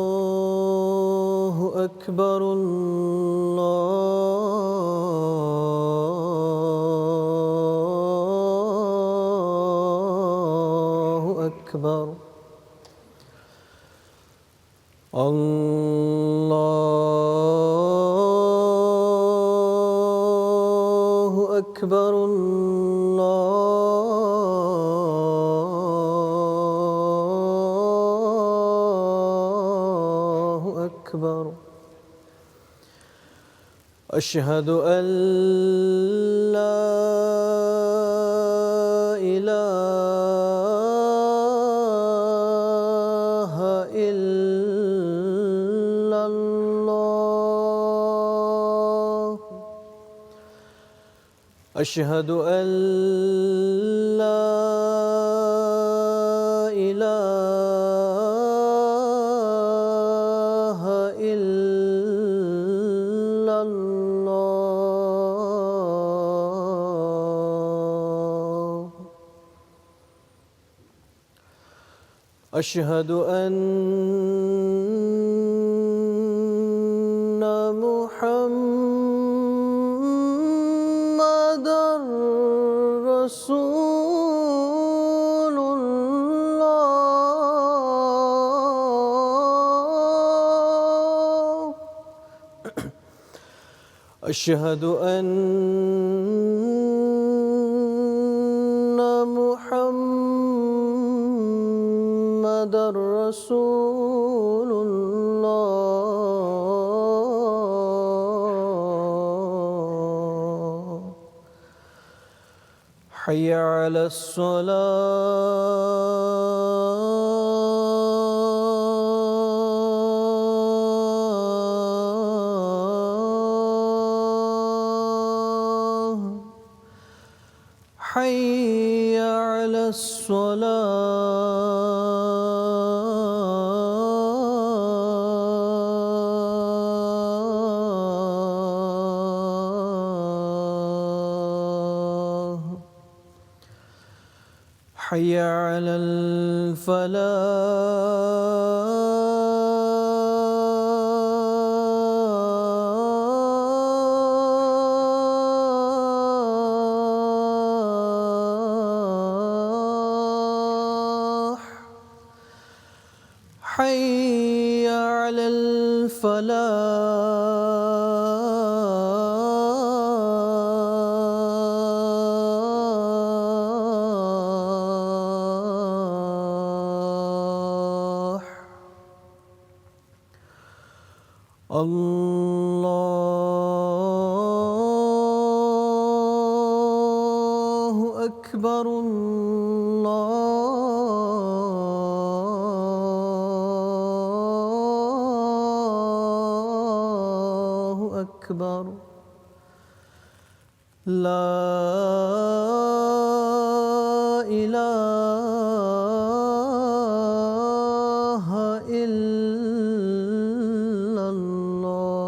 الله أكبر الله أكبر الله أكبر الله أكبر أشهد أن لا إله إلا الله أشهد أن لا إله إلا الله أشهد أن محمدًا رسول الله أشهد أن محمدًا رسول الله حي على الصلاة حي على الصلاة حي على الفلاح حي على الفلاح الله أكبر الله أكبر لا إله إلا الله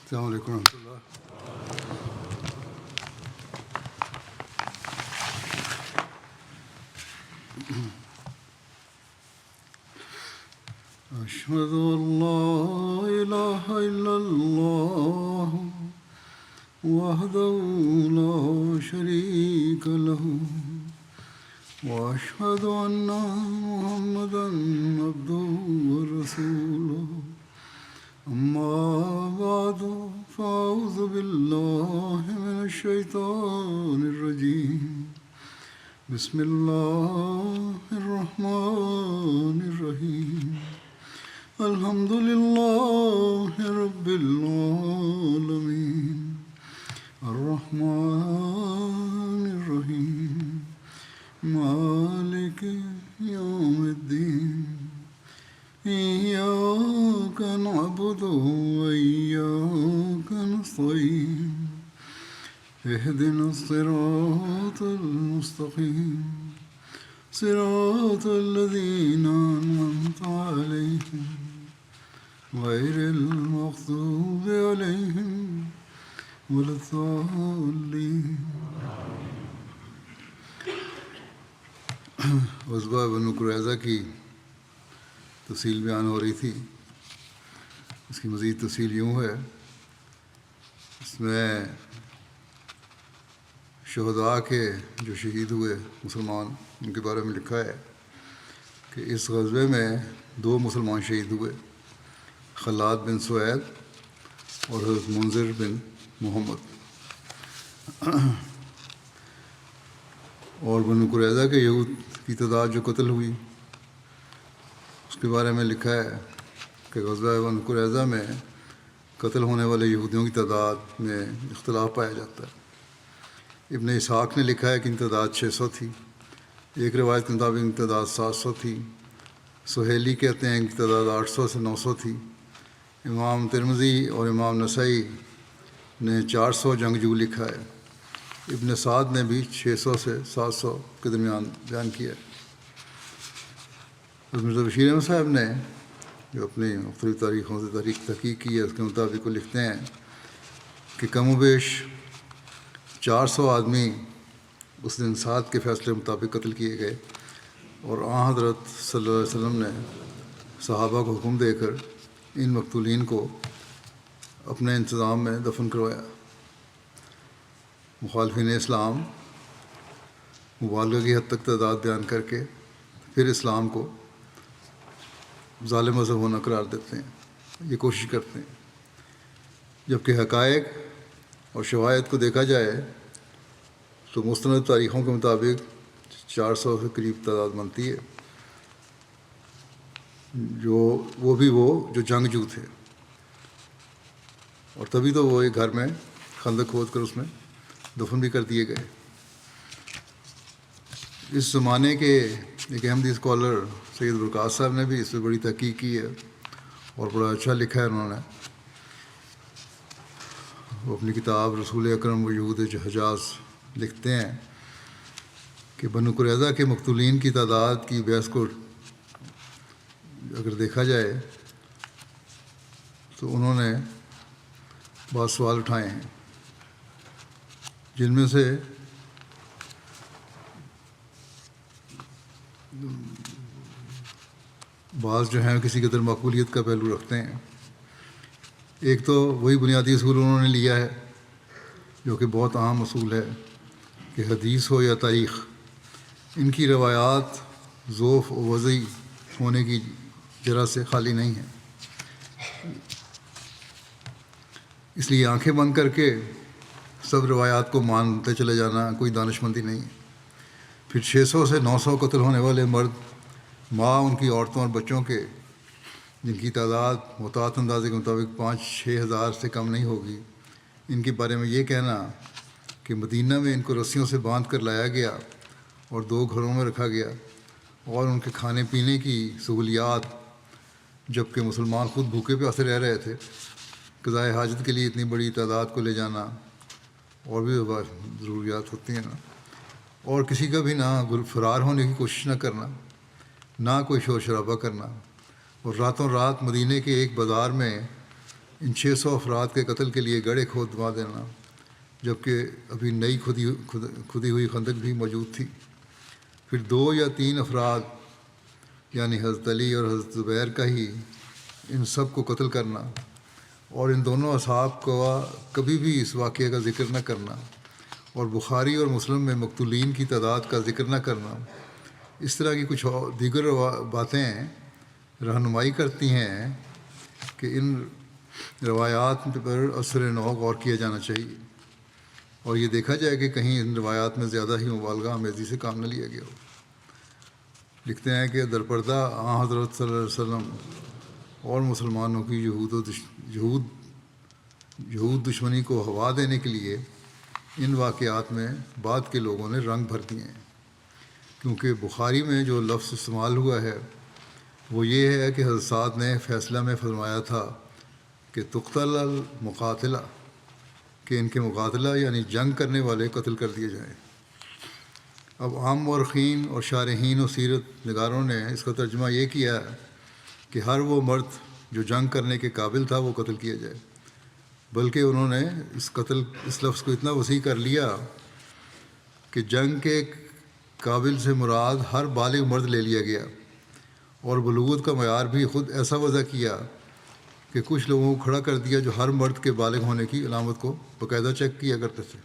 السلام علیکم ورحمۃ اللہ. أشهد أن لا إله إلا الله وحده لا شريك له وأشهد أن محمدًا عبده ورسوله أما بعد فأعوذ بالله من الشيطان الرجيم بسم الله الرحمن الرحيم الحمد لله رب العالمين الرحمن الرحيم مالك يوم الدين إياك نعبد وإياك نستعين اهدنا الصراط المستقيم صراط الذين أنعمت عليهم غير المغضوب عليهم ولا الضالين. غزوہ بنو قریظہ کی تفصیل بیان ہو رہی تھی. اس کی مزید تفصیل یوں ہے، اس میں شہداء کے جو شہید ہوئے مسلمان ان کے بارے میں لکھا ہے کہ اس غزوے میں 2 مسلمان شہید ہوئے، خلاد بن سوید اور حضرت منذر بن محمد. اور بنو قریظہ کے یہود کی تعداد جو قتل ہوئی اس کے بارے میں لکھا ہے کہ غزوہ بنو قریظہ میں قتل ہونے والے یہودیوں کی تعداد میں اختلاف پایا جاتا ہے. ابن اسحاق نے لکھا ہے کہ ان کی تعداد 600 تھی، ایک روایت کے مطابق ان کی تعداد 700 تھی، سہیلی کہتے ہیں ان کی تعداد 800 سے 900 تھی. امام ترمذی اور امام نسائی نے 400 جنگجو لکھا ہے. ابن سعد نے بھی 600 سے 700 کے درمیان بیان کیا ہے. مرزا بشیر احمد صاحب نے جو اپنی مختلف تاریخوں سے تحقیق کی ہے اس کے مطابق وہ لکھتے ہیں کہ کم و بیش 400 آدمی اس دن سعد کے فیصلے مطابق قتل کیے گئے، اور آن حضرت صلی اللہ علیہ وسلم نے صحابہ کو حکم دے کر ان مقتولین کو اپنے انتظام میں دفن کروایا. مخالفین اسلام مبالغہ کی حد تک تعداد بیان کر کے پھر اسلام کو ظالم مذہب ہونا قرار دیتے ہیں، یہ کوشش کرتے ہیں، جبکہ حقائق اور شواہد کو دیکھا جائے تو مستند تاریخوں کے مطابق 400 کے قریب تعداد بنتی ہے، وہ جو جنگجو تھے. اور تبھی تو وہ ایک گھر میں خندق کھود کر اس میں دفن بھی کر دیے گئے. اس زمانے کے ایک احمدی اسکالر سید برکات صاحب نے بھی اس پہ بڑی تحقیق کی ہے اور بڑا اچھا لکھا ہے انہوں نے. وہ اپنی کتاب رسول اکرم و یہود حجاز لکھتے ہیں کہ بنو قریظہ کے مقتولین کی تعداد کی بحث کو اگر دیکھا جائے تو انہوں نے بعض سوال اٹھائے ہیں، جن میں سے بعض جو ہیں کسی قدر مقبولیت کا پہلو رکھتے ہیں. ایک تو وہی بنیادی اصول انہوں نے لیا ہے جو کہ بہت عام اصول ہے کہ حدیث ہو یا تاریخ، ان کی روایات ضعف و وضعی ہونے کی جرح سے خالی نہیں ہیں. اس لیے آنکھیں بند کر کے سب روایات کو مانتے چلے جانا کوئی دانش مندی نہیں ہے. پھر 600 سے 900 قتل ہونے والے مرد، ماں، ان کی عورتوں اور بچوں کے، جن کی تعداد محتاط اندازے کے مطابق 5-6 ہزار سے کم نہیں ہوگی، ان کے بارے میں یہ کہنا کہ مدینہ میں ان کو رسیوں سے باندھ کر لایا گیا اور 2 گھروں میں رکھا گیا، اور ان کے کھانے پینے کی سہولیات، جبکہ مسلمان خود بھوکے پیاسے رہ رہے تھے، قضائے حاجت کے لیے اتنی بڑی تعداد کو لے جانا، اور بھی ضروریات ہوتی ہیں نا، اور کسی کا بھی نہ فرار ہونے کی کوشش نہ کرنا، نہ کوئی شور شرابہ کرنا، اور راتوں رات مدینہ کے ایک بازار میں ان 600 افراد کے قتل کے لیے گڑھے کھود دوا دینا، جبکہ ابھی نئی کھدی ہوئی خندق بھی موجود تھی. پھر 2 یا 3 افراد یعنی حضرت علی اور حضرت زبیر کا ہی ان سب کو قتل کرنا، اور ان دونوں اصحاب کو کبھی بھی اس واقعے کا ذکر نہ کرنا، اور بخاری اور مسلم میں مقتولین کی تعداد کا ذکر نہ کرنا. اس طرح کی کچھ دیگر باتیں رہنمائی کرتی ہیں کہ ان روایات پر اثر نو غور کیا جانا چاہیے، اور یہ دیکھا جائے کہ کہیں ان روایات میں زیادہ ہی مبالغہ آمیزی سے کام نہ لیا گیا ہو. لکھتے ہیں کہ درپردہ آن حضرت صلی اللہ علیہ وسلم اور مسلمانوں کی یہود دشمنی کو ہوا دینے کے لیے ان واقعات میں بعد کے لوگوں نے رنگ بھر دیے ہیں، کیونکہ بخاری میں جو لفظ استعمال ہوا ہے وہ یہ ہے کہ حضرت سعد نے فیصلہ میں فرمایا تھا کہ تقتل المقاتلہ، کہ ان کے مقاتلہ یعنی جنگ کرنے والے قتل کر دیے جائیں. اب عام مورخین اور شارحین و سیرت نگاروں نے اس کا ترجمہ یہ کیا کہ ہر وہ مرد جو جنگ کرنے کے قابل تھا وہ قتل کیا جائے، بلکہ انہوں نے اس لفظ کو اتنا وسیع کر لیا کہ جنگ کے قابل سے مراد ہر بالغ مرد لے لیا گیا، اور بلوغت کا معیار بھی خود ایسا وضع کیا کہ کچھ لوگوں کو کھڑا کر دیا جو ہر مرد کے بالغ ہونے کی علامت کو باقاعدہ چیک کیا کرتے تھے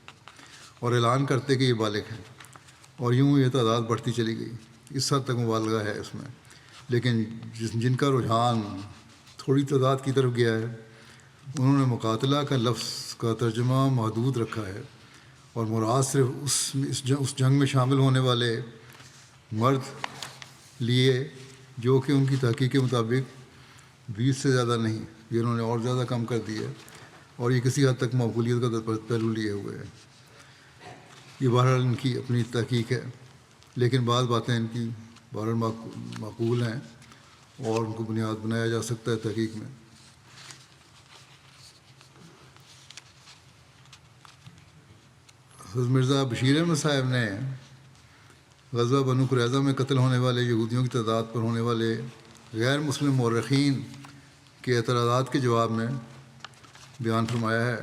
اور اعلان کرتے کہ یہ بالغ ہیں، اور یوں یہ تعداد بڑھتی چلی گئی۔ اس حد تک مبالغہ ہے اس میں، لیکن جن کا رجحان تھوڑی تعداد کی طرف گیا ہے انہوں نے مقاتلہ کا لفظ کا ترجمہ محدود رکھا ہے، اور مراد صرف اس جنگ میں شامل ہونے والے مرد لیے جو کہ ان کی تحقیق کے مطابق 20 سے زیادہ نہیں، یہ انہوں نے اور زیادہ کم کر دیا، اور یہ کسی حد تک معقولیت کا پہلو لیے ہوئے ہیں۔ یہ بہرحال ان کی اپنی تحقیق ہے، لیکن بعض باتیں ان کی بہرحال معقول ہیں اور ان کو بنیاد بنایا جا سکتا ہے تحقیق میں۔ حضرت مرزا بشیر احمد صاحب نے غزوہ بنو قریظہ میں قتل ہونے والے یہودیوں کی تعداد پر ہونے والے غیر مسلم مورخین کے اعتراضات کے جواب میں بیان فرمایا ہے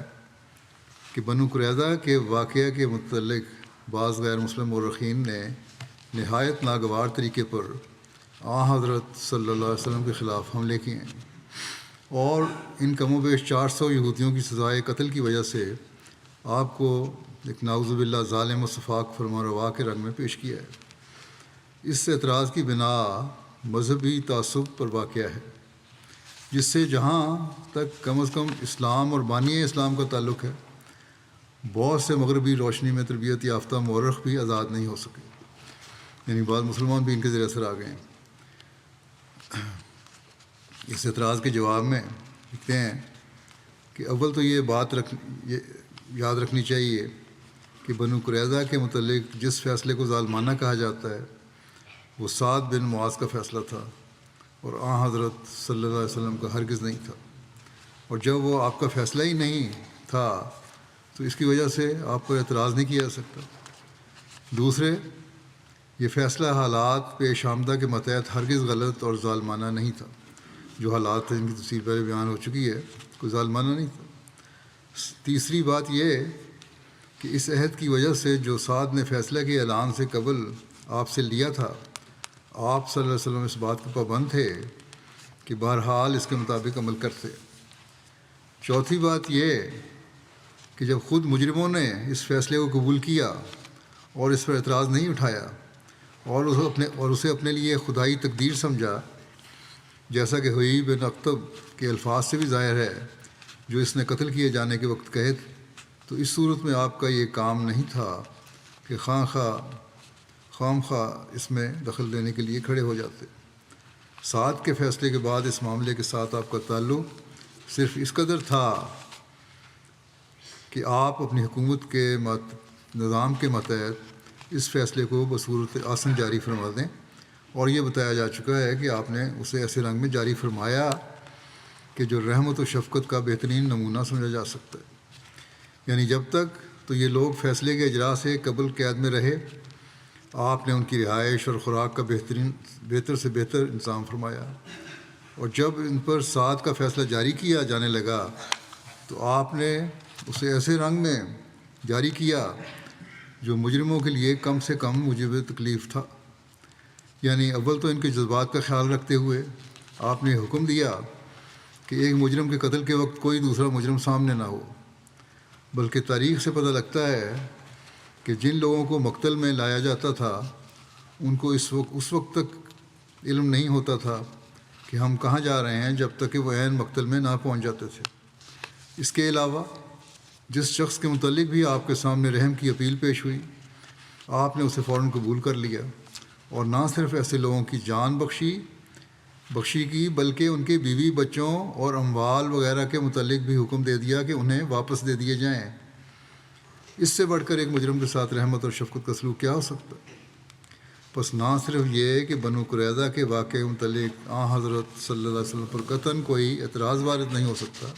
کہ بنو قریظہ کے واقعہ کے متعلق بعض غیر مسلم مورخین نے نہایت ناگوار طریقے پر حضرت صلی اللہ علیہ وسلم کے خلاف حملے کیے ہیں، اور ان کم و بیش 400 یہودیوں کی سزائے قتل کی وجہ سے آپ کو ایک نعوذ باللہ ظالم و سفاک فرما روا کے رنگ میں پیش کیا ہے۔ اس اعتراض کی بنا مذہبی تعصب پر واقع ہے، جس سے جہاں تک کم از کم اسلام اور بانی اسلام کا تعلق ہے بہت سے مغربی روشنی میں تربیت یافتہ مورخ بھی آزاد نہیں ہو سکے، یعنی بعض مسلمان بھی ان کے زیر اثر آ گئے ہیں۔ اس اعتراض کے جواب میں لکھتے ہیں کہ اول تو یہ بات یاد رکھنی چاہیے کہ بنو قریظہ کے متعلق جس فیصلے کو ظالمانہ کہا جاتا ہے وہ سعد بن معاذ کا فیصلہ تھا، اور حضرت صلی اللہ علیہ وسلم کا ہرگز نہیں تھا، اور جب وہ آپ کا فیصلہ ہی نہیں تھا تو اس کی وجہ سے آپ کو اعتراض نہیں کیا جا سکتا۔ دوسرے، یہ فیصلہ حالات پیش آمدہ کے متحد ہرگز غلط اور ظالمانہ نہیں تھا۔ جو حالات تھے ان کی تفصیل پہلے بیان ہو چکی ہے، کوئی ظالمانہ نہیں تھا۔ تیسری بات یہ کہ اس عہد کی وجہ سے جو سعد نے فیصلہ کے اعلان سے قبل آپ سے لیا تھا، آپ صلی اللہ علیہ وسلم اس بات کو پابند تھے کہ بہرحال اس کے مطابق عمل کرتے۔ چوتھی بات یہ کہ جب خود مجرموں نے اس فیصلے کو قبول کیا اور اس پر اعتراض نہیں اٹھایا اور اسے اپنے لیے خدائی تقدیر سمجھا، جیسا کہ حبیب بن اخطب کے الفاظ سے بھی ظاہر ہے جو اس نے قتل کیے جانے کے وقت کہے، تو اس صورت میں آپ کا یہ کام نہیں تھا کہ خام خواہ اس میں دخل دینے کے لیے کھڑے ہو جاتے۔ سعد کے فیصلے کے بعد اس معاملے کے ساتھ آپ کا تعلق صرف اس قدر تھا کہ آپ اپنی حکومت کے نظام کے متحد اس فیصلے کو بصورت آسن جاری فرما دیں، اور یہ بتایا جا چکا ہے کہ آپ نے اسے ایسے رنگ میں جاری فرمایا کہ جو رحمت و شفقت کا بہترین نمونہ سمجھا جا سکتا ہے۔ یعنی جب تک تو یہ لوگ فیصلے کے اجرا سے قبل قید میں رہے، آپ نے ان کی رہائش اور خوراک کا بہتر سے بہتر انتظام فرمایا، اور جب ان پر سعد کا فیصلہ جاری کیا جانے لگا تو آپ نے اسے ایسے رنگ میں جاری کیا جو مجرموں کے لیے کم سے کم موجب تکلیف تھا۔ یعنی اول تو ان کے جذبات کا خیال رکھتے ہوئے آپ نے حکم دیا کہ ایک مجرم کے قتل کے وقت کوئی دوسرا مجرم سامنے نہ ہو، بلکہ تاریخ سے پتہ لگتا ہے کہ جن لوگوں کو مقتل میں لایا جاتا تھا ان کو اس وقت تک علم نہیں ہوتا تھا کہ ہم کہاں جا رہے ہیں، جب تک کہ وہ عین مقتل میں نہ پہنچ جاتے تھے۔ اس کے علاوہ جس شخص کے متعلق بھی آپ کے سامنے رحم کی اپیل پیش ہوئی، آپ نے اسے فوراً قبول کر لیا، اور نہ صرف ایسے لوگوں کی جان بخشی کی بلکہ ان کے بیوی بچوں اور اموال وغیرہ کے متعلق بھی حکم دے دیا کہ انہیں واپس دے دیے جائیں۔ اس سے بڑھ کر ایک مجرم کے ساتھ رحمت اور شفقت کا سلوک کیا ہو سکتا ہے؟ بس نہ صرف یہ کہ بنو قریظہ کے واقعے کے متعلق حضرت صلی اللہ علیہ وسلم پر قطعاً کوئی اعتراض وارد نہیں ہو سکتا،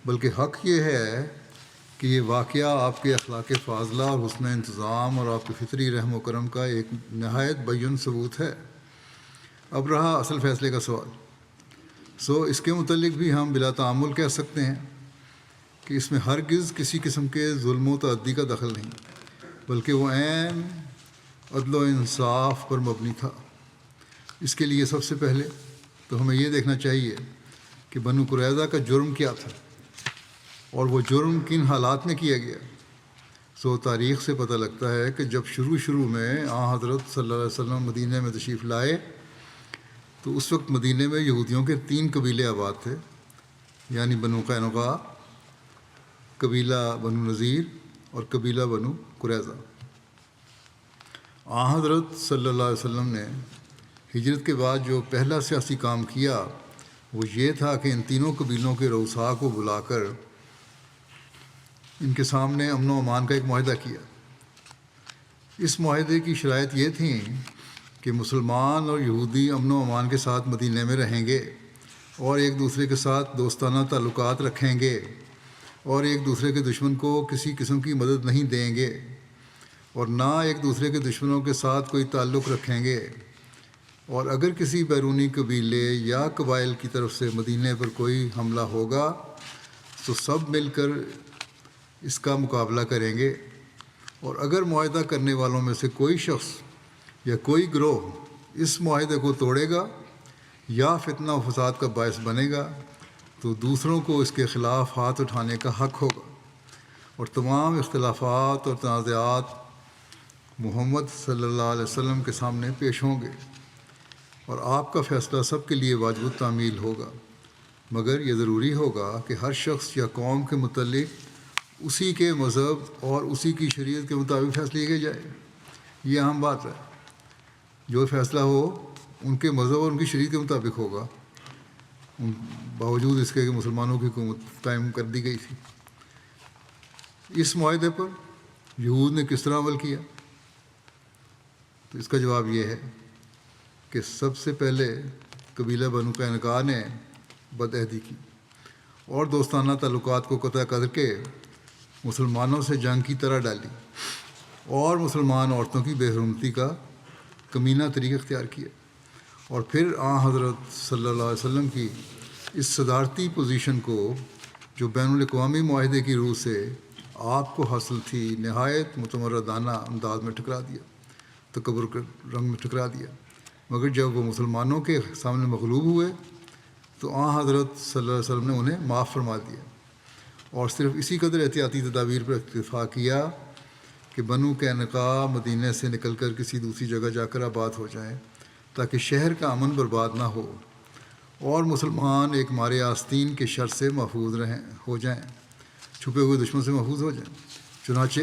بلکہ حق یہ ہے کہ یہ واقعہ آپ کے اخلاق فاضلہ اور حسن انتظام اور آپ کے فطری رحم و کرم کا ایک نہایت بیان ثبوت ہے۔ اب رہا اصل فیصلے کا سوال، اس کے متعلق بھی ہم بلا تعامل کہہ سکتے ہیں کہ اس میں ہرگز کسی قسم کے ظلم و تعدی کا دخل نہیں، بلکہ وہ عین عدل و انصاف پر مبنی تھا۔ اس کے لیے سب سے پہلے تو ہمیں یہ دیکھنا چاہیے کہ بنو قریظہ کا جرم کیا تھا اور وہ جرم کن حالات میں کیا گیا۔ تاریخ سے پتہ لگتا ہے کہ جب شروع میں حضرت صلی اللہ علیہ وسلم مدینہ میں تشریف لائے تو اس وقت مدینہ میں یہودیوں کے 3 قبیلے آباد تھے، یعنی بنو قینقاع، قبیلہ بنو نذیر اور قبیلہ بنو قریظہ۔ حضرت صلی اللہ علیہ وسلم نے ہجرت کے بعد جو پہلا سیاسی کام کیا وہ یہ تھا کہ ان تینوں قبیلوں کے رؤساء کو بلا کر ان کے سامنے امن و امان کا ایک معاہدہ کیا۔ اس معاہدے کی شرائط یہ تھیں کہ مسلمان اور یہودی امن و امان کے ساتھ مدینہ میں رہیں گے اور ایک دوسرے کے ساتھ دوستانہ تعلقات رکھیں گے اور ایک دوسرے کے دشمن کو کسی قسم کی مدد نہیں دیں گے اور نہ ایک دوسرے کے دشمنوں کے ساتھ کوئی تعلق رکھیں گے، اور اگر کسی بیرونی قبیلے یا قبائل کی طرف سے مدینہ پر کوئی حملہ ہوگا تو سب مل کر اس کا مقابلہ کریں گے، اور اگر معاہدہ کرنے والوں میں سے کوئی شخص یا کوئی گروہ اس معاہدے کو توڑے گا یا فتنہ و فساد کا باعث بنے گا تو دوسروں کو اس کے خلاف ہاتھ اٹھانے کا حق ہوگا، اور تمام اختلافات اور تنازعات محمد صلی اللہ علیہ وسلم کے سامنے پیش ہوں گے، اور آپ کا فیصلہ سب کے لیے واجب التعمیل ہوگا، مگر یہ ضروری ہوگا کہ ہر شخص یا قوم کے متعلق اسی کے مذہب اور اسی کی شریعت کے مطابق فیصلے کیے جائے۔ یہ اہم بات ہے، جو فیصلہ ہو ان کے مذہب اور ان کی شریعت کے مطابق ہوگا، باوجود اس کے کہ مسلمانوں کی حکومت قائم کر دی گئی تھی۔ اس معاہدے پر یہود نے کس طرح عمل کیا؟ تو اس کا جواب یہ ہے کہ سب سے پہلے قبیلہ بنو قینقاع نے بدعہدی کی اور دوستانہ تعلقات کو قطع کر کے مسلمانوں سے جنگ کی طرح ڈالی اور مسلمان عورتوں کی بے حرمتی کا کمینہ طریقہ اختیار کیا، اور پھر حضرت صلی اللہ علیہ وسلم کی اس صدارتی پوزیشن کو جو بین الاقوامی معاہدے کی روح سے آپ کو حاصل تھی نہایت متمردانہ انداز میں ٹھکرا دیا، تکبر کے رنگ میں ٹھکرا دیا، مگر جب وہ مسلمانوں کے سامنے مغلوب ہوئے تو حضرت صلی اللہ علیہ وسلم نے انہیں معاف فرما دیا، اور صرف اسی قدر احتیاطی تدابیر پر اکتفا کیا کہ بنو قینقاع مدینہ سے نکل کر کسی دوسری جگہ جا کر آباد ہو جائیں تاکہ شہر کا امن برباد نہ ہو اور مسلمان ایک مارے آستین کے شر سے محفوظ ہو جائیں، چھپے ہوئے دشمن سے محفوظ ہو جائیں۔ چنانچہ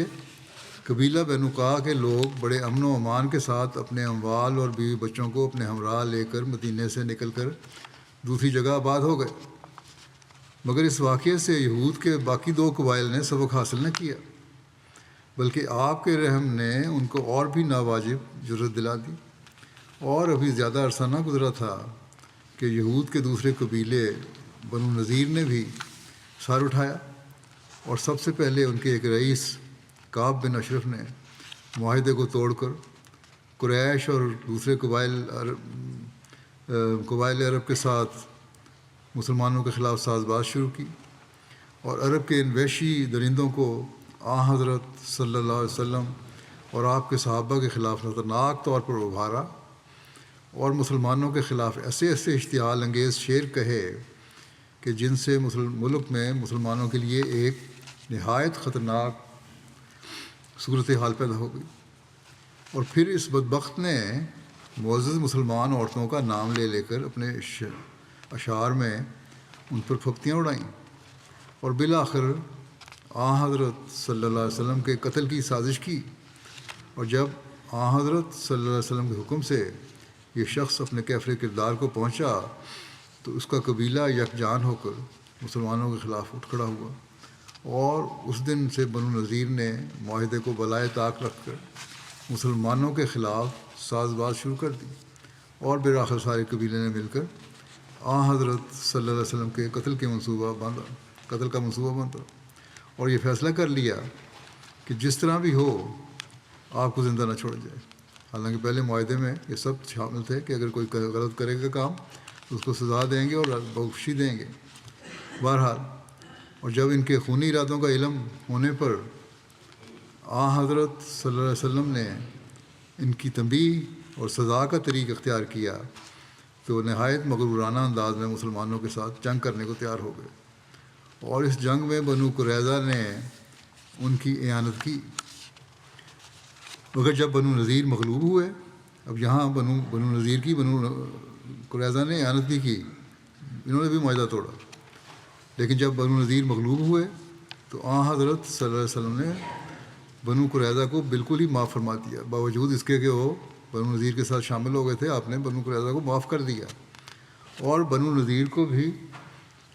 قبیلہ بنو قینقاع کے لوگ بڑے امن و امان کے ساتھ اپنے اموال اور بیوی بچوں کو اپنے ہمراہ لے کر مدینہ سے نکل کر دوسری جگہ آباد ہو گئے، مگر اس واقعے سے یہود کے باقی 2 قبائل نے سبق حاصل نہ کیا، بلکہ آپ کے رحم نے ان کو اور بھی ناواجب جرأت دلا دی، اور ابھی زیادہ عرصہ نہ گزرا تھا کہ یہود کے دوسرے قبیلے بنو نذیر نے بھی سر اٹھایا، اور سب سے پہلے ان کے ایک رئیس کعب بن اشرف نے معاہدے کو توڑ کر قریش اور دوسرے قبائل عرب کے ساتھ مسلمانوں کے خلاف ساز باز شروع کی، اور عرب کے ان وحشی درندوں کو حضرت صلی اللہ علیہ وسلم اور آپ کے صحابہ کے خلاف خطرناک طور پر ابھارا، اور مسلمانوں کے خلاف ایسے اشتعال انگیز شعر کہے کہ جن سے ملک میں مسلمانوں کے لیے ایک نہایت خطرناک صورتحال پیدا ہو گئی، اور پھر اس بدبخت نے معزز مسلمان عورتوں کا نام لے کر اپنے اشعار میں ان پر پھبتیاں اڑائیں، اور بالآخر حضرت صلی اللہ علیہ وسلم کے قتل کی سازش کی، اور جب حضرت صلی اللہ علیہ وسلم کے حکم سے یہ شخص اپنے کیفر کردار کو پہنچا تو اس کا قبیلہ یکجان ہو کر مسلمانوں کے خلاف اٹھ کھڑا ہوا، اور اس دن سے بنو نذیر نے معاہدے کو بالائے طاق رکھ کر مسلمانوں کے خلاف ساز باز شروع کر دی، اور بالآخر سارے قبیلے نے مل کر حضرت صلی اللہ علیہ وسلم کے قتل کا منصوبہ بنتا، اور یہ فیصلہ کر لیا کہ جس طرح بھی ہو آپ کو زندہ نہ چھوڑا جائے۔ حالانکہ پہلے معاہدے میں یہ سب شامل تھے کہ اگر کوئی غلط کرے گا کام تو اس کو سزا دیں گے اور بخشی دیں گے۔ بہرحال، اور جب ان کے خونی ارادوں کا علم ہونے پر حضرت صلی اللہ علیہ وسلم نے ان کی تنبیہ اور سزا کا طریق اختیار کیا تو نہایت مغرورانہ انداز میں مسلمانوں کے ساتھ جنگ کرنے کو تیار ہو گئے، اور اس جنگ میں بنو قریظہ نے ان کی اعانت کی۔ مگر جب بنو نذیر مغلوب ہوئے، اب یہاں بنو نذیر کی بنو قریظہ نے اعانت بھی کی، انہوں نے بھی معاہدہ توڑا، لیکن جب بنو نذیر مغلوب ہوئے تو حضرت صلی اللہ علیہ وسلم نے بنو قریظہ کو بالکل ہی معاف فرما دیا، باوجود اس کے کہ وہ بنو نذیر کے ساتھ شامل ہو گئے تھے۔ آپ نے بنو قریظہ کو معاف کر دیا اور بنو نذیر کو بھی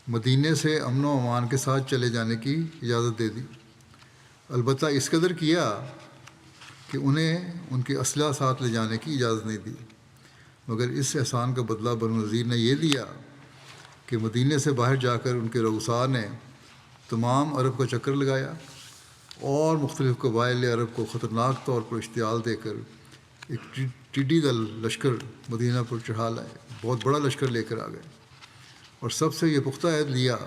مدینے سے امن و امان کے ساتھ چلے جانے کی اجازت دے دی، البتہ اس قدر کیا کہ انہیں ان کے اسلحہ ساتھ لے جانے کی اجازت نہیں دی۔ مگر اس احسان کا بدلہ بنو نذیر نے یہ دیا کہ مدینے سے باہر جا کر ان کے رؤساء نے تمام عرب کا چکر لگایا اور مختلف قبائل عرب کو خطرناک طور پر اشتعال دے کر ایک ٹڈی دل لشکر مدینہ پر چڑھا لائے، بہت بڑا لشکر لے کر آ گئے، اور سب سے یہ پختہ عہد لیا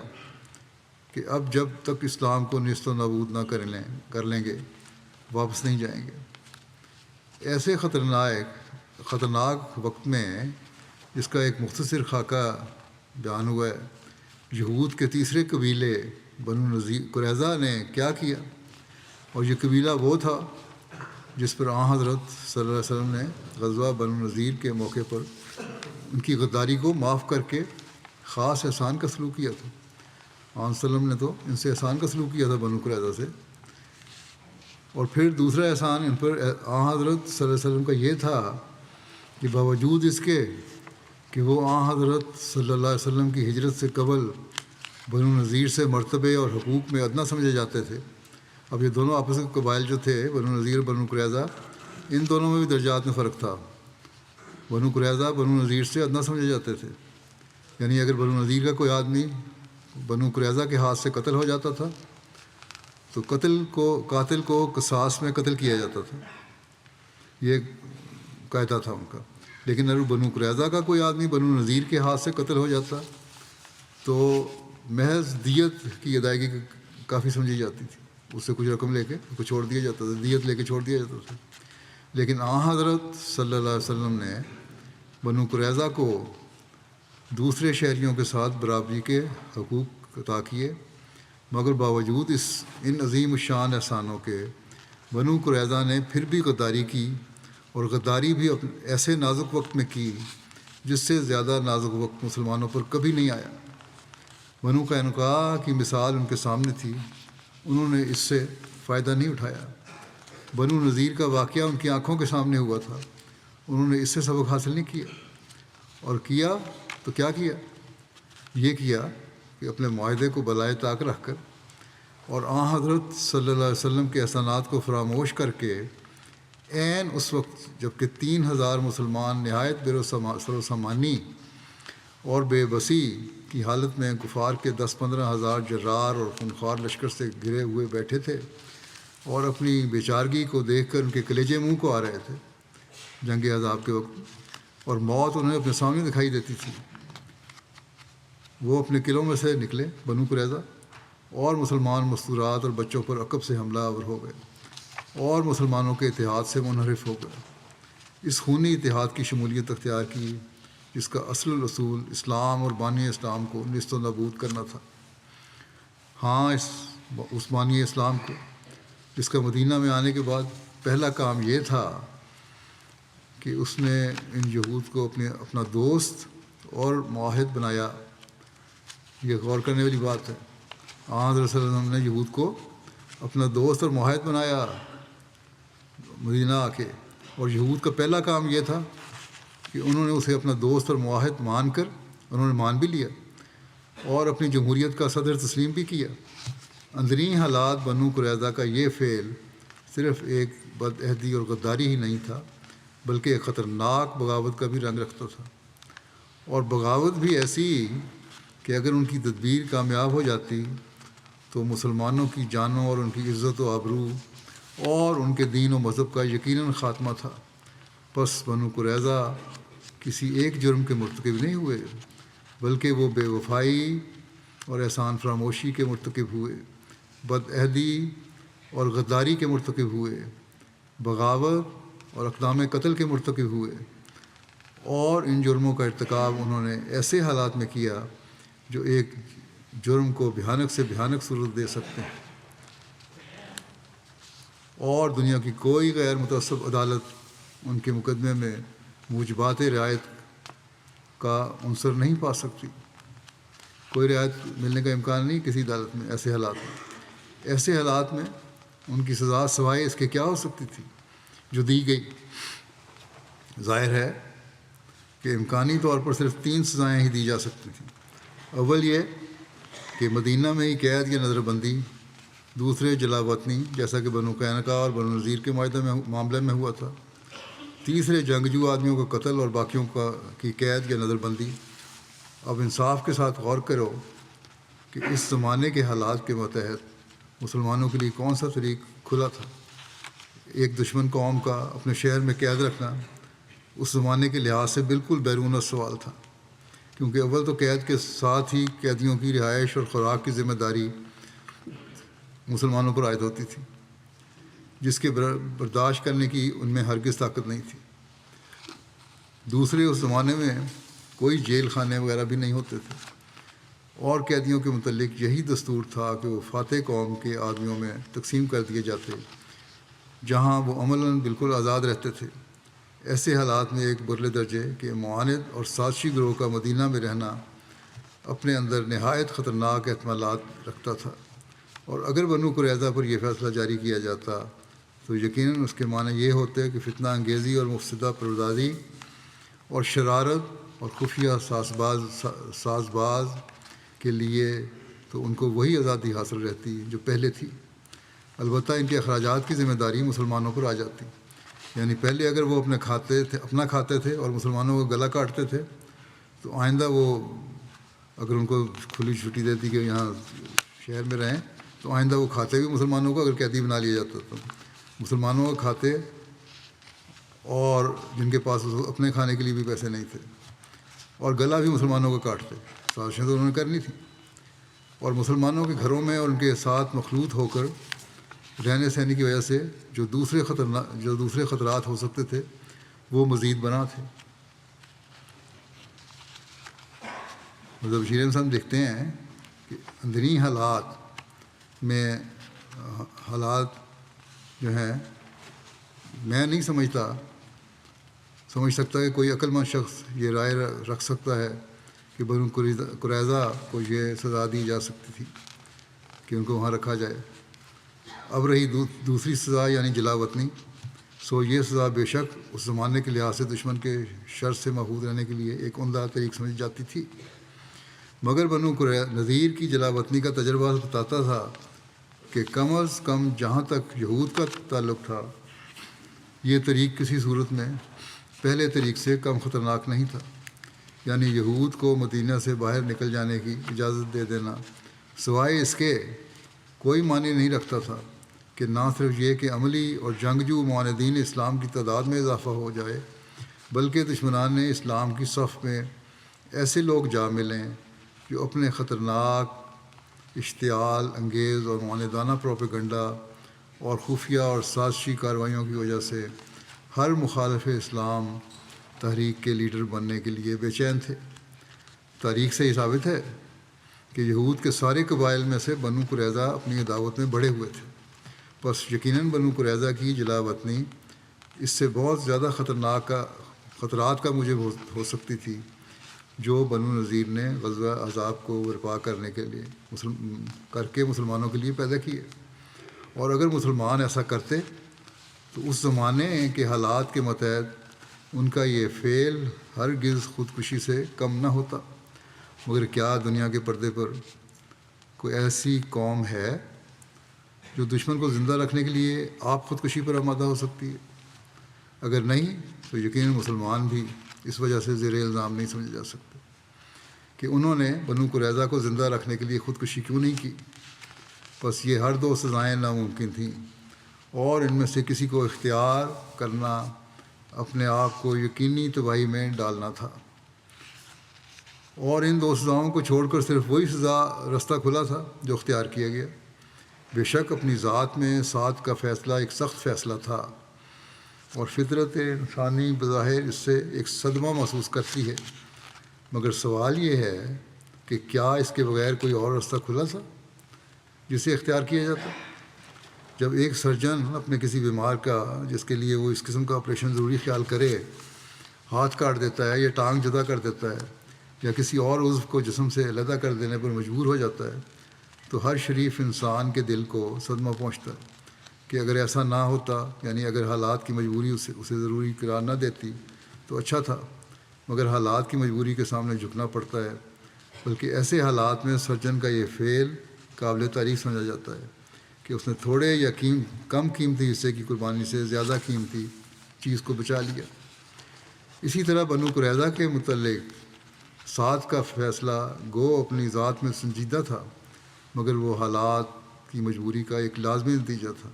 کہ اب جب تک اسلام کو نیست و نابود نہ کر لیں گے واپس نہیں جائیں گے۔ ایسے خطرناک وقت میں اس کا ایک مختصر خاکہ بیان ہوا ہے۔ یہود کے تیسرے قبیلے بنو قریظہ نے کیا کیا، اور یہ قبیلہ وہ تھا جس پر حضرت صلی اللہ علیہ وسلم نے غزوہ بنو نذیر کے موقع پر ان کی غداری کو معاف کر کے خاص احسان کا سلوک کیا تھا۔ صلی اللہ علیہ وسلم نے تو ان سے احسان کا سلوک کیا تھا بنو قریظہ سے، اور پھر دوسرا احسان ان پر حضرت صلی اللہ علیہ وسلم کا یہ تھا کہ باوجود اس کے کہ وہ حضرت صلی اللہ علیہ وسلم کی ہجرت سے قبل بنو نذیر سے مرتبے اور حقوق میں ادنا سمجھے جاتے تھے۔ اب یہ دونوں آپس کے قبائل جو تھے بنو نذیر اور بنو قریظہ، ان دونوں میں بھی درجات میں فرق تھا۔ بنو قریظہ بنو نذیر سے ادنا سمجھے جاتے تھے، یعنی اگر بنو نذیر کا کوئی آدمی بنو قریظہ کے ہاتھ سے قتل ہو جاتا تھا تو قاتل کو قصاص میں قتل کیا جاتا تھا، یہ قاعدہ تھا ان کا۔ لیکن اگر بنو قریظہ کا کوئی آدمی بنو نذیر کے ہاتھ سے قتل ہو جاتا تو محض دیت کی ادائیگی کافی سمجھی جاتی تھی، اس سے کچھ رقم لے کے اس کو چھوڑ دیا جاتا تھا، دیت لے کے چھوڑ دیا جاتا تھا۔ لیکن حضرت صلی اللہ علیہ وسلم نے بنو قریظہ کو دوسرے شہریوں کے ساتھ برابری کے حقوق عطا کیے، مگر باوجود ان عظیم الشان احسانوں کے بنو قریظہ نے پھر بھی غداری کی، اور غداری بھی ایسے نازک وقت میں کی جس سے زیادہ نازک وقت مسلمانوں پر کبھی نہیں آیا۔ بنو قینقاع کی مثال ان کے سامنے تھی، انہوں نے اس سے فائدہ نہیں اٹھایا۔ بنو نذیر کا واقعہ ان کی آنکھوں کے سامنے ہوا تھا، انہوں نے اس سے سبق حاصل نہیں کیا، اور کیا تو کیا کیا، یہ کیا کہ اپنے معاہدے کو بالائے طاق رکھ کر اور حضرت صلی اللہ علیہ وسلم کے احسانات کو فراموش کر کے عین اس وقت جب کہ 3000 مسلمان نہایت سروسامانی اور بے بسی کی حالت میں کفار کے 10-15 ہزار جرار اور خونخوار لشکر سے گھرے ہوئے بیٹھے تھے، اور اپنی بیچارگی کو دیکھ کر ان کے کلیجے منہ کو آ رہے تھے جنگ احزاب کے وقت، اور موت انہیں اپنے سامنے دکھائی دیتی تھی۔ وہ اپنے قلعوں میں سے نکلے بنو قریظہ، اور مسلمان مستورات اور بچوں پر عقب سے حملہ آور ہو گئے اور مسلمانوں کے اتحاد سے منحرف ہو گئے۔ اس خونی اتحاد کی شمولیت اختیار کی جس کا اصل الاصول اسلام اور بانی اسلام کو نیست و نابود کرنا تھا۔ اس بانی اسلام کو جس کا مدینہ میں آنے کے بعد پہلا کام یہ تھا کہ اس نے ان یہود کو اپنا دوست اور معاہد بنایا۔ یہ غور کرنے والی بات ہے، حضرت صلی اللہ علیہ وسلم نے یہود کو اپنا دوست اور معاہد بنایا مدینہ آ کے، اور یہود کا پہلا کام یہ تھا کہ انہوں نے اسے اپنا دوست اور معاہد مان کر انہوں نے مان بھی لیا اور اپنی جمہوریت کا صدر تسلیم بھی کیا۔ اندرین حالات بنو قریظہ کا یہ فعل صرف ایک بد عہدی اور غداری ہی نہیں تھا، بلکہ ایک خطرناک بغاوت کا بھی رنگ رکھتا تھا، اور بغاوت بھی ایسی کہ اگر ان کی تدبیر کامیاب ہو جاتی تو تو مسلمانوں کی جانوں اور ان کی عزت و آبرو اور ان کے دین و مذہب کا یقیناً خاتمہ تھا۔ پس بنو قریظہ کسی ایک جرم کے مرتکب نہیں ہوئے، بلکہ وہ بے وفائی اور احسان فراموشی کے مرتکب ہوئے، بد عہدی اور غداری کے مرتکب ہوئے، بغاوت اور اقدام قتل کے مرتکب ہوئے، اور ان جرموں کا ارتکاب انہوں نے ایسے حالات میں کیا جو ایک جرم کو بھیانک سے بھیانک صورت دے سکتے ہیں، اور دنیا کی کوئی غیر متعصب عدالت ان کے مقدمے میں موجبات رعایت کا عنصر نہیں پا سکتی۔ کوئی رعایت ملنے کا امکان نہیں کسی عدالت میں۔ ایسے حالات میں ان کی سزا سوائے اس کے کیا ہو سکتی تھی جو دی گئی؟ ظاہر ہے کہ امکانی طور پر صرف 3 سزائیں ہی دی جا سکتی تھیں۔ اول یہ کہ مدینہ میں ہی قید یا نظر بندی، دوسرے جلا وطنی جیسا کہ بنو قینقاع اور بنو نذیر کے معاملے میں ہوا تھا، تیسرے جنگجو آدمیوں کا قتل اور باقیوں کی قید یا نظر بندی۔ اب انصاف کے ساتھ غور کرو کہ اس زمانے کے حالات کے متحد مسلمانوں کے لیے کون سا طریق کھلا تھا۔ ایک دشمن قوم کا اپنے شہر میں قید رکھنا اس زمانے کے لحاظ سے بالکل بیرون سوال تھا، کیونکہ اول تو قید کے ساتھ ہی قیدیوں کی رہائش اور خوراک کی ذمہ داری مسلمانوں پر عائد ہوتی تھی، جس کے برداشت کرنے کی ان میں ہرگز طاقت نہیں تھی۔ دوسرے، اس زمانے میں کوئی جیل خانے وغیرہ بھی نہیں ہوتے تھے، اور قیدیوں کے متعلق یہی دستور تھا کہ وہ فاتح قوم کے آدمیوں میں تقسیم کر دیے جاتے، جہاں وہ عملاً بالکل آزاد رہتے تھے۔ ایسے حالات میں ایک برلے درجے کے معاند اور سازشی گروہ کا مدینہ میں رہنا اپنے اندر نہایت خطرناک احتمالات رکھتا تھا، اور اگر بنو قریظہ پر یہ فیصلہ جاری کیا جاتا تو یقیناً اس کے معنی یہ ہوتے کہ فتنہ انگیزی اور مفسدہ پرورداری اور شرارت اور خفیہ ساز باز کے لیے تو ان کو وہی آزادی حاصل رہتی جو پہلے تھی، البتہ ان کے اخراجات کی ذمہ داری مسلمانوں پر آ جاتی۔ یعنی پہلے اگر وہ اپنا کھاتے تھے اور مسلمانوں کا گلا کاٹتے تھے، تو آئندہ وہ اگر ان کو کھلی چھٹی دیتی کہ یہاں شہر میں رہیں، تو آئندہ وہ کھاتے بھی مسلمانوں کو، اگر قیدی بنا لیا جاتا تو مسلمانوں کو کھاتے، اور جن کے پاس اپنے کھانے کے لیے بھی پیسے نہیں تھے، اور گلا بھی مسلمانوں کو کاٹتے۔ سازشیں تو انہوں نے کرنی تھی، اور مسلمانوں کے گھروں میں اور ان کے ساتھ مخلوط ہو کر رہنے سہنے کی وجہ سے جو دوسرے خطرات ہو سکتے تھے وہ مزید بنا تھے۔ بشیر احمد صاحب دیکھتے ہیں کہ اندرونی حالات جو ہیں، میں نہیں سمجھ سکتا کہ کوئی عقل مند شخص یہ رائے رکھ سکتا ہے کہ بنو قریظہ کو یہ سزا دی جا سکتی تھی کہ ان کو وہاں رکھا جائے۔ اب رہی دوسری سزا یعنی جلا وطنی، سو یہ سزا بے شک اس زمانے کے لحاظ سے دشمن کے شر سے محفوظ رہنے کے لیے ایک عمدہ طریق سمجھی جاتی تھی، مگر بنو نذیر کی جلا وطنی کا تجربہ بتاتا تھا کہ کم از کم جہاں تک یہود کا تعلق تھا، یہ طریق کسی صورت میں پہلے طریق سے کم خطرناک نہیں تھا۔ یعنی یہود کو مدینہ سے باہر نکل جانے کی اجازت دے دینا سوائے اس کے کوئی معنی نہیں رکھتا تھا کہ نہ صرف یہ کہ عملی اور جنگجو معاندین اسلام کی تعداد میں اضافہ ہو جائے، بلکہ دشمنان اسلام کی صف میں ایسے لوگ جا ملیں جو اپنے خطرناک اشتعال انگیز اور معاندانہ پروپیگنڈا اور خفیہ اور سازشی کارروائیوں کی وجہ سے ہر مخالف اسلام تحریک کے لیڈر بننے کے لیے بے چین تھے۔ تاریخ سے یہ ثابت ہے کہ یہود کے سارے قبائل میں سے بنو قریظہ اپنی عداوت میں بڑھے ہوئے تھے، بس یقیناً بنو قریظہ کی جلا وطنی اس سے بہت زیادہ خطرات کا موجب ہو سکتی تھی جو بنو نذیر نے غزوہ احزاب کو برپا کرنے کے لیے مسلمانوں کے لیے پیدا کیے۔ اور اگر مسلمان ایسا کرتے تو اس زمانے کے حالات کے متحد ان کا یہ فعل ہرگز خودکشی سے کم نہ ہوتا۔ مگر کیا دنیا کے پردے پر کوئی ایسی قوم ہے جو دشمن کو زندہ رکھنے کے لیے آپ خودکشی پر آمادہ ہو سکتی ہے؟ اگر نہیں تو یقیناً مسلمان بھی اس وجہ سے زیر الزام نہیں سمجھے جا سکتے کہ انہوں نے بنو قریظہ کو زندہ رکھنے کے لیے خودکشی کیوں نہیں کی۔ بس یہ ہر دو سزائیں ناممکن تھیں، اور ان میں سے کسی کو اختیار کرنا اپنے آپ کو یقینی تباہی میں ڈالنا تھا، اور ان دو سزاؤں کو چھوڑ کر صرف وہی سزا رستہ کھلا تھا جو اختیار کیا گیا۔ بے شک اپنی ذات میں سات کا فیصلہ ایک سخت فیصلہ تھا، اور فطرت انسانی بظاہر اس سے ایک صدمہ محسوس کرتی ہے، مگر سوال یہ ہے کہ کیا اس کے بغیر کوئی اور راستہ کھلا تھا جسے اختیار کیا جاتا؟ جب ایک سرجن اپنے کسی بیمار کا، جس کے لیے وہ اس قسم کا آپریشن ضروری خیال کرے، ہاتھ کاٹ دیتا ہے یا ٹانگ جدا کر دیتا ہے یا کسی اور عضو کو جسم سے علیحدہ کر دینے پر مجبور ہو جاتا ہے، تو ہر شریف انسان کے دل کو صدمہ پہنچتا ہے کہ اگر ایسا نہ ہوتا، یعنی اگر حالات کی مجبوری اسے ضروری قرار نہ دیتی تو اچھا تھا، مگر حالات کی مجبوری کے سامنے جھکنا پڑتا ہے۔ بلکہ ایسے حالات میں سرجن کا یہ فعل قابل تعریف سمجھا جاتا ہے کہ اس نے تھوڑے یا کم قیمتی حصے کی قربانی سے زیادہ قیمتی چیز کو بچا لیا۔ اسی طرح بنو قریظہ کے متعلق سات کا فیصلہ گو اپنی ذات میں سنجیدہ تھا، مگر وہ حالات کی مجبوری کا ایک لازمی نتیجہ تھا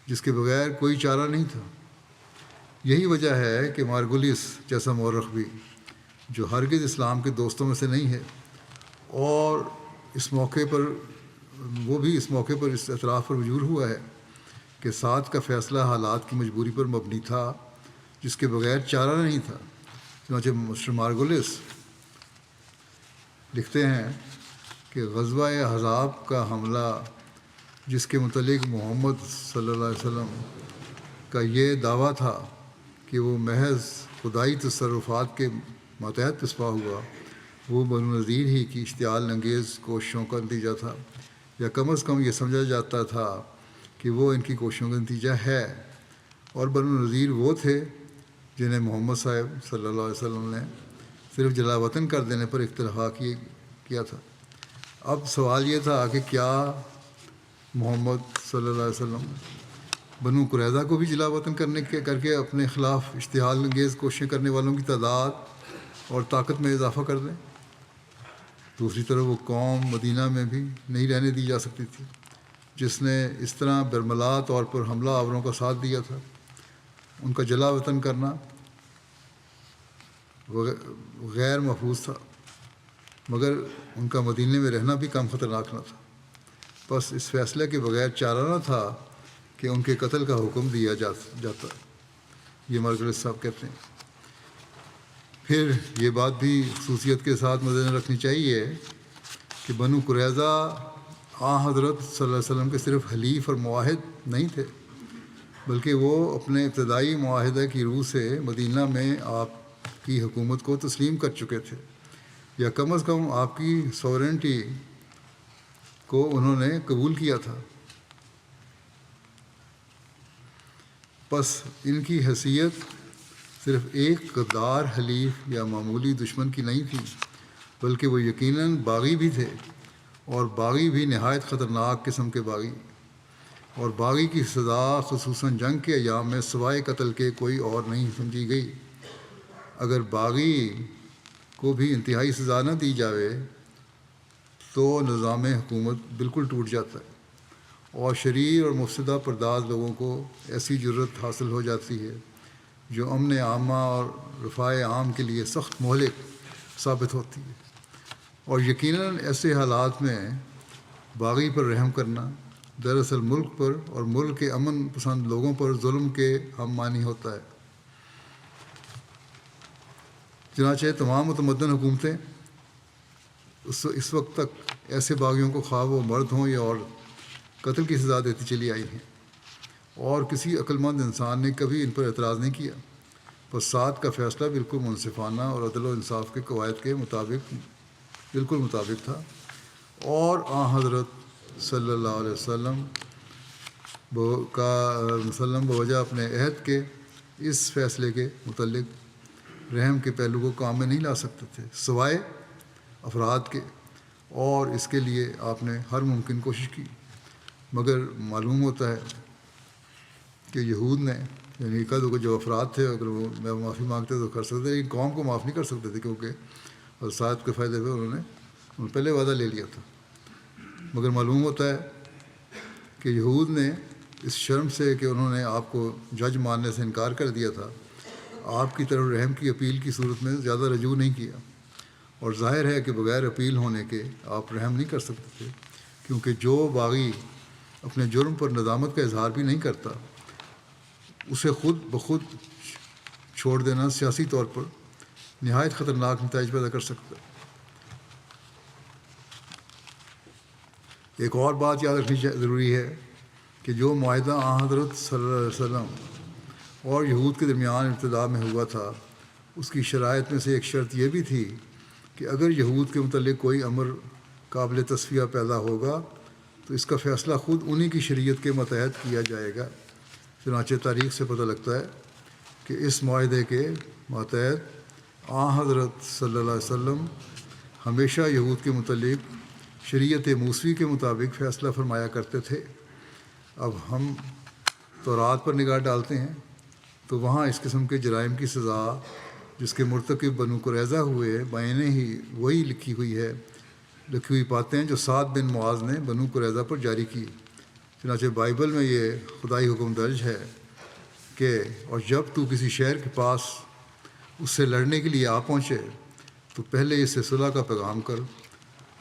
جس کے بغیر کوئی چارہ نہیں تھا۔ یہی وجہ ہے کہ مارگولیس جیسا مورخ بھی، جو ہرگز اسلام کے دوستوں میں سے نہیں ہے، اور اس موقع پر اس اعتراف پر مجبور ہوا ہے کہ سات کا فیصلہ حالات کی مجبوری پر مبنی تھا جس کے بغیر چارہ نہیں تھا۔ چنانچہ مسٹر مارگولیس لکھتے ہیں کہ غزوہ احزاب کا حملہ، جس کے متعلق محمد صلی اللہ علیہ وسلم کا یہ دعویٰ تھا کہ وہ محض خدائی تصرفات کے ماتحت پسپا ہوا، وہ بنو نذیر ہی کی اشتعال انگیز کوششوں کا نتیجہ تھا، یا کم از کم یہ سمجھا جاتا تھا کہ وہ ان کی کوششوں کا نتیجہ ہے، اور بنو نذیر وہ تھے جنہیں محمد صاحب صلی اللہ علیہ وسلم نے صرف جلا وطن کر دینے پر اکتفا کیا تھا۔ اب سوال یہ تھا کہ کیا محمد صلی اللہ علیہ وسلم بنو قریظہ کو بھی جلا وطن کر کے اپنے خلاف اشتعال انگیز کوششیں کرنے والوں کی تعداد اور طاقت میں اضافہ کر دیں؟ دوسری طرف وہ قوم مدینہ میں بھی نہیں رہنے دی جا سکتی تھی جس نے اس طرح برملا طور پر حملہ آوروں کا ساتھ دیا تھا۔ ان کا جلا وطن کرنا غیر محفوظ تھا، مگر ان کا مدینے میں رہنا بھی کم خطرناک نہ تھا۔ بس اس فیصلے کے بغیر چارہ نہ تھا کہ ان کے قتل کا حکم دیا جاتا، یہ مارگولیس صاحب کہتے ہیں۔ پھر یہ بات بھی خصوصیت کے ساتھ مد رکھنی چاہیے کہ بنو قریظہ حضرت صلی اللہ علیہ وسلم کے صرف حلیف اور معاہد نہیں تھے، بلکہ وہ اپنے ابتدائی معاہدے کی روح سے مدینہ میں آپ کی حکومت کو تسلیم کر چکے تھے، یا کم از کم آپ کی سورنٹی کو انہوں نے قبول کیا تھا۔ بس ان کی حیثیت صرف ایک غدار حلیف یا معمولی دشمن کی نہیں تھی، بلکہ وہ یقیناً باغی بھی تھے، اور باغی بھی نہایت خطرناک قسم کے باغی، اور باغی کی سزا خصوصاً جنگ کے ایام میں سوائے قتل کے کوئی اور نہیں سمجھی گئی۔ اگر باغی کو بھی انتہائی سزا نہ دی جاوے تو نظام حکومت بالکل ٹوٹ جاتا ہے، اور شریر اور مفسدہ پرداز لوگوں کو ایسی جرت حاصل ہو جاتی ہے جو امن عامہ اور رفاع عام کے لیے سخت مہلک ثابت ہوتی ہے۔ اور یقیناً ایسے حالات میں باغی پر رحم کرنا دراصل ملک پر اور ملک کے امن پسند لوگوں پر ظلم کے ہم معنی ہوتا ہے۔ چنانچہ تمام متمدن حکومتیں اس وقت تک ایسے باغیوں کو خواہ وہ مرد ہوں یا عورت قتل کی سزا دیتی چلی آئی ہیں، اور کسی عقل مند انسان نے کبھی ان پر اعتراض نہیں کیا۔ بس سات کا فیصلہ بالکل منصفانہ اور عدل و انصاف کے قواعد کے بالکل مطابق تھا، اور حضرت صلی اللہ علیہ وسلم بوجہ اپنے عہد کے اس فیصلے کے متعلق رحم کے پہلو کو کام میں نہیں لا سکتے تھے سوائے افراد کے، اور اس کے لیے آپ نے ہر ممکن کوشش کی، مگر معلوم ہوتا ہے کہ یہود نے، یعنی ایک جو افراد تھے، اگر وہ معافی مانگتے تو کر سکتے تھے، لیکن قوم کو معاف نہیں کر سکتے تھے، کیونکہ صاحب کے فائدے پہ انہوں نے پہلے وعدہ لے لیا تھا۔ مگر معلوم ہوتا ہے کہ یہود نے اس شرم سے کہ انہوں نے آپ کو جج ماننے سے انکار کر دیا تھا، آپ کی طرف رحم کی اپیل کی صورت میں زیادہ رجوع نہیں کیا، اور ظاہر ہے کہ بغیر اپیل ہونے کے آپ رحم نہیں کر سکتے تھے، کیونکہ جو باغی اپنے جرم پر ندامت کا اظہار بھی نہیں کرتا، اسے خود بخود چھوڑ دینا سیاسی طور پر نہایت خطرناک نتائج پیدا کر سکتا ہے۔ ایک اور بات یاد رکھنی ضروری ہے کہ جو معاہدہ حضرت صلی اللہ علیہ وسلم اور یہود کے درمیان ابتدا میں ہوا تھا، اس کی شرائط میں سے ایک شرط یہ بھی تھی کہ اگر یہود کے متعلق کوئی امر قابل تصفیہ پیدا ہوگا تو اس کا فیصلہ خود انہی کی شریعت کے ماتحت کیا جائے گا۔ چنانچہ تاریخ سے پتہ لگتا ہے کہ اس معاہدے کے ماتحت حضرت صلی اللہ علیہ وسلم ہمیشہ یہود کے متعلق شریعت موسوی کے مطابق فیصلہ فرمایا کرتے تھے۔ اب ہم تورات پر نگاہ ڈالتے ہیں تو وہاں اس قسم کے جرائم کی سزا جس کے مرتکب بنو قریظہ ہوئے بعینہ ہی وہی لکھی ہوئی پاتے ہیں جو سعد بن معاذ نے بنو قریظہ پر جاری کی۔ چنانچہ بائبل میں یہ خدائی حکم درج ہے کہ اور جب تو کسی شہر کے پاس اس سے لڑنے کے لیے آ پہنچے تو پہلے اس سے صلح کا پیغام کر،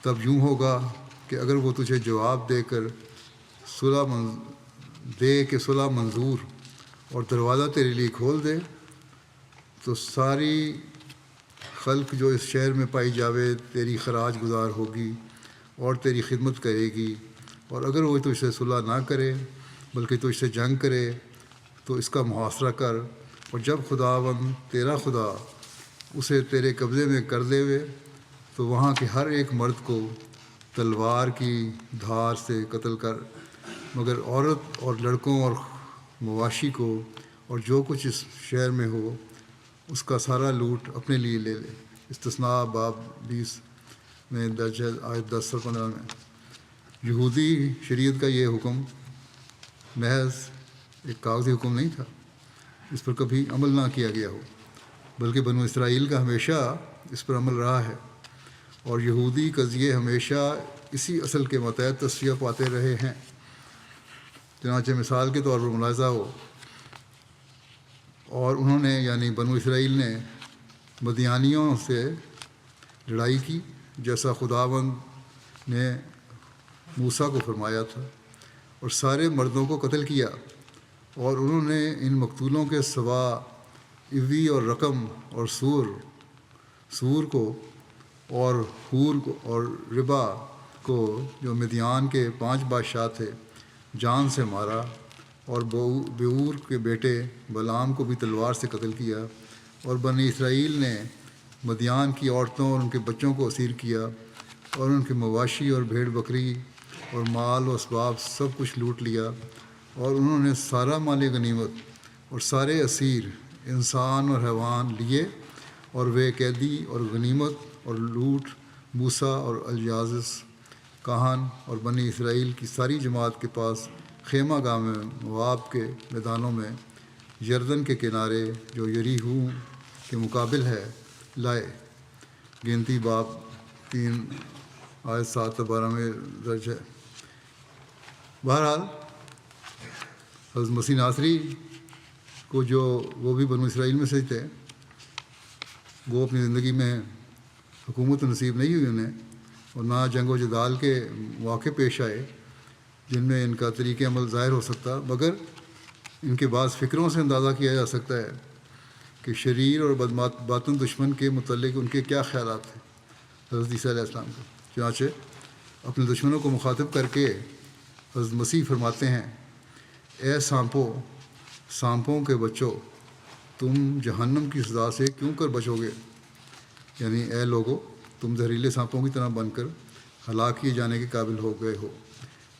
تب یوں ہوگا کہ اگر وہ تجھے جواب دے کہ صلح منظور اور دروازہ تیرے لیے کھول دے تو ساری خلق جو اس شہر میں پائی جاوے تیری خراج گزار ہوگی اور تیری خدمت کرے گی، اور اگر وہ تجھ سے صلح نہ کرے بلکہ تجھ سے جنگ کرے تو اس کا محاصرہ کر، اور جب خداوند تیرا خدا اسے تیرے قبضے میں کر دے تو وہاں کے ہر ایک مرد کو تلوار کی دھار سے قتل کر، مگر عورت اور لڑکوں اور مواشی کو اور جو کچھ اس شہر میں ہو اس کا سارا لوٹ اپنے لیے لے لے۔ استثناء باب 20 میں درج ہے، آیت 10 اور 15 میں۔ یہودی شریعت کا یہ حکم محض ایک کاغذی حکم نہیں تھا، اس پر کبھی عمل نہ کیا گیا ہو، بلکہ بنو اسرائیل کا ہمیشہ اس پر عمل رہا ہے، اور یہودی قضیے ہمیشہ اسی اصل کے ماتحت تصفیہ پاتے رہے ہیں۔ چنانچہ مثال کے طور پر ملاحظہ ہو، اور انہوں نے یعنی بنو اسرائیل نے مدیانیوں سے لڑائی کی جیسا خداوند نے موسیٰ کو فرمایا تھا، اور سارے مردوں کو قتل کیا، اور انہوں نے ان مقتولوں کے سوا اوی اور رقم اور سور کو اور حور کو اور ربا کو جو مدیان کے 5 بادشاہ تھے جان سے مارا، اور بیور کے بیٹے بلعام کو بھی تلوار سے قتل کیا، اور بنی اسرائیل نے مدیان کی عورتوں اور ان کے بچوں کو اسیر کیا، اور ان کے مواشی اور بھیڑ بکری اور مال و اسباب سب کچھ لوٹ لیا، اور انہوں نے سارا مال غنیمت اور سارے اسیر انسان اور حیوان لیے، اور وہ قیدی اور غنیمت اور لوٹ موسیٰ اور الیعزر کاہن اور بنی اسرائیل کی ساری جماعت کے پاس خیمہ گاہ میں مواب کے میدانوں میں یردن کے کنارے جو یریحو کے مقابل ہے لائے۔ گنتی باب 3 آیت 7 سے 12 میں درج ہے۔ بہرحال حضرت مسیح ناصری کو جو وہ بھی بنو اسرائیل میں سے تھے، وہ اپنی زندگی میں حکومت نصیب نہیں ہوئی انہیں، اور نہ جنگ و جدال کے مواقع پیش آئے جن میں ان کا طریق عمل ظاہر ہو سکتا، مگر ان کے بعض فکروں سے اندازہ کیا جا سکتا ہے کہ شریر اور باطن دشمن کے متعلق ان کے کیا خیالات تھے حضرت عیسیٰ علیہ السلام کے۔ چنانچہ اپنے دشمنوں کو مخاطب کر کے حضرت مسیح فرماتے ہیں، اے سانپوں کے بچوں، تم جہنم کی سزا سے کیوں کر بچو گے؟ یعنی اے لوگو، تم زہریلے سانپوں کی طرح بن کر ہلاک کیے جانے کے قابل ہو گئے ہو،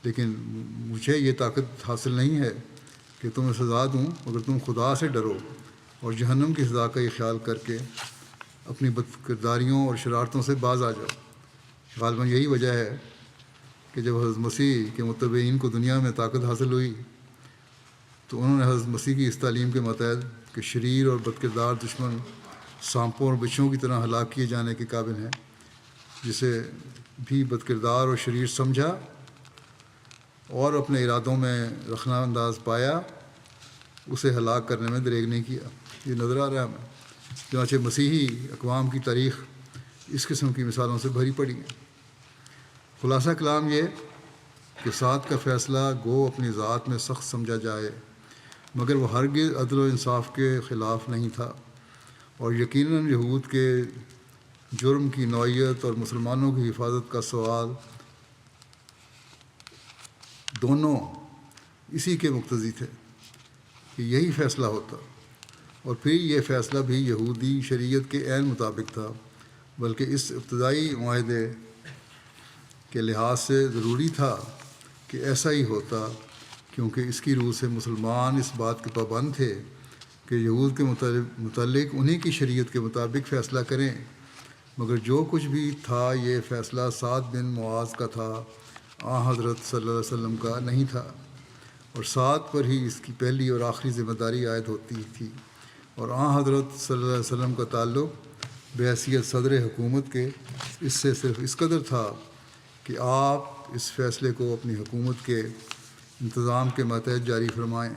لیکن مجھے یہ طاقت حاصل نہیں ہے کہ تمہیں سزا دوں، مگر تم خدا سے ڈرو اور جہنم کی سزا کا یہ خیال کر کے اپنی بدکرداریوں اور شرارتوں سے باز آ جاؤ۔ غالباً یہی وجہ ہے کہ جب حضرت مسیح کے متبعین کو دنیا میں طاقت حاصل ہوئی تو انہوں نے حضرت مسیح کی اس تعلیم کے متحد کہ شریر اور بدکردار دشمن سانپوں اور بچھوؤں کی طرح ہلاک کیے جانے کے قابل ہیں، جسے بھی بدکردار اور شریر سمجھا اور اپنے ارادوں میں رخنا انداز پایا اسے ہلاک کرنے میں دریغ نہیں کیا۔ یہ نظر آ رہا ہے ہمیں۔ چنانچہ مسیحی اقوام کی تاریخ اس قسم کی مثالوں سے بھری پڑی ہے۔ خلاصہ کلام یہ کہ سعد کا فیصلہ گو اپنی ذات میں سخت سمجھا جائے، مگر وہ ہرگز عدل و انصاف کے خلاف نہیں تھا، اور یقیناً یہود کے جرم کی نوعیت اور مسلمانوں کی حفاظت کا سوال دونوں اسی کے مقتضی تھے کہ یہی فیصلہ ہوتا، اور پھر یہ فیصلہ بھی یہودی شریعت کے عین مطابق تھا، بلکہ اس ابتدائی معاہدے کے لحاظ سے ضروری تھا کہ ایسا ہی ہوتا، کیونکہ اس کی روح سے مسلمان اس بات کے پابند تھے کہ یہود کے متعلق انہی کی شریعت کے مطابق فیصلہ کریں، مگر جو کچھ بھی تھا یہ فیصلہ سعد بن معاذ کا تھا، حضرت صلی اللہ علیہ وسلم کا نہیں تھا، اور سعد پر ہی اس کی پہلی اور آخری ذمہ داری عائد ہوتی تھی، اور حضرت صلی اللہ علیہ وسلم کا تعلق بحیثیت صدر حکومت کے اس سے صرف اس قدر تھا کہ آپ اس فیصلے کو اپنی حکومت کے انتظام کے ماتحت جاری فرمائیں،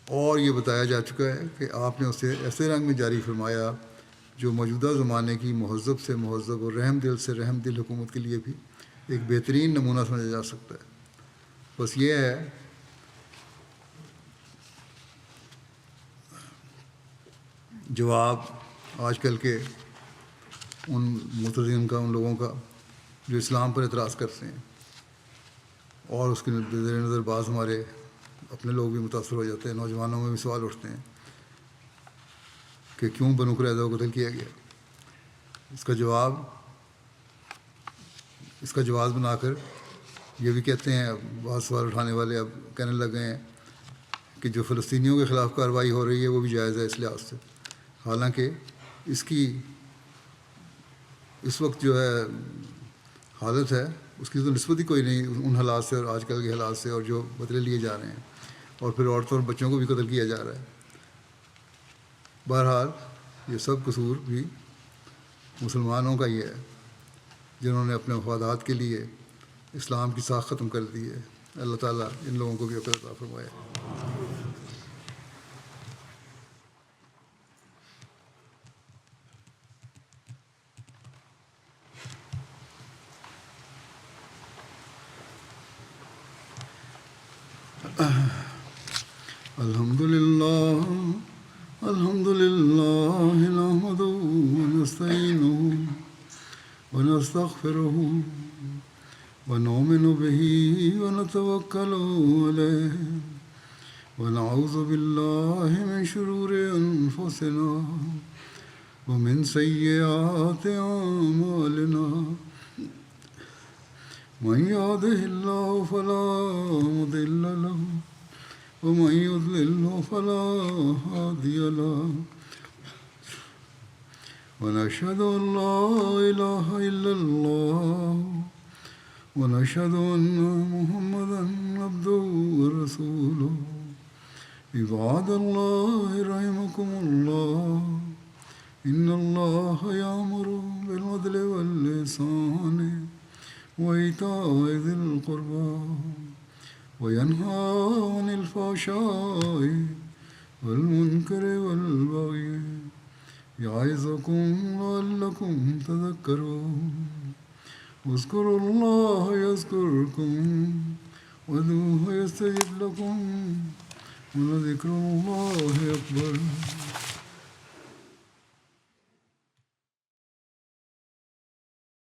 اور یہ بتایا جا چکا ہے کہ آپ نے اسے ایسے رنگ میں جاری فرمایا جو موجودہ زمانے کی مہذب سے مہذب اور رحم دل سے رحم دل حکومت کے لیے بھی ایک بہترین نمونہ سمجھا جا سکتا ہے۔ بس یہ ہے جواب آج کل کے ان متدین کا، ان لوگوں کا جو اسلام پر اعتراض کرتے ہیں، اور اس کے زیر نظر بعض ہمارے اپنے لوگ بھی متاثر ہو جاتے ہیں، نوجوانوں میں بھی سوال اٹھتے ہیں کہ کیوں بنو قریظہ کو قتل کیا گیا۔ اس کا جواز بنا کر یہ بھی کہتے ہیں بعض سوال اٹھانے والے، اب کہنے لگے ہیں کہ جو فلسطینیوں کے خلاف کارروائی ہو رہی ہے وہ بھی جائز ہے اس لحاظ سے، حالانکہ اس کی اس وقت جو ہے حالت ہے اس کی تو نسبت ہی کوئی نہیں ان حالات سے اور آج کل کے حالات سے، اور جو بدلے لیے جا رہے ہیں، اور پھر عورتوں اور بچوں کو بھی قتل کیا جا رہا ہے۔ بہرحال یہ سب قصور بھی مسلمانوں کا ہی ہے، جنہوں نے اپنے مفادات کے لیے اسلام کی ساکھ ختم کر دی ہے۔ اللہ تعالیٰ ان لوگوں کو بھی عقل عطا فرمائے۔ الحمد للہ نحمده ونستعینه ونستغفره ونؤمن به ونتوکل علیہ ونعوذ باللہ من شرور انفسنا ومن سیئات اعمالنا من يهده الله فلا مضل له ومن يضلل فلا هادي له ونشهد أن لا إله إلا الله ونشهد أن محمدا عبده ورسوله عباد الله رحمكم الله إن الله يأمر بالعدل والإحسان وإيتاء ذي القربى وينهى عن الفحشاء والمنكر والبغي يعظكم لعلكم تذكرون اذكروا الله يذكركم وادعوه يستجب لكم ولذكر الله أكبر۔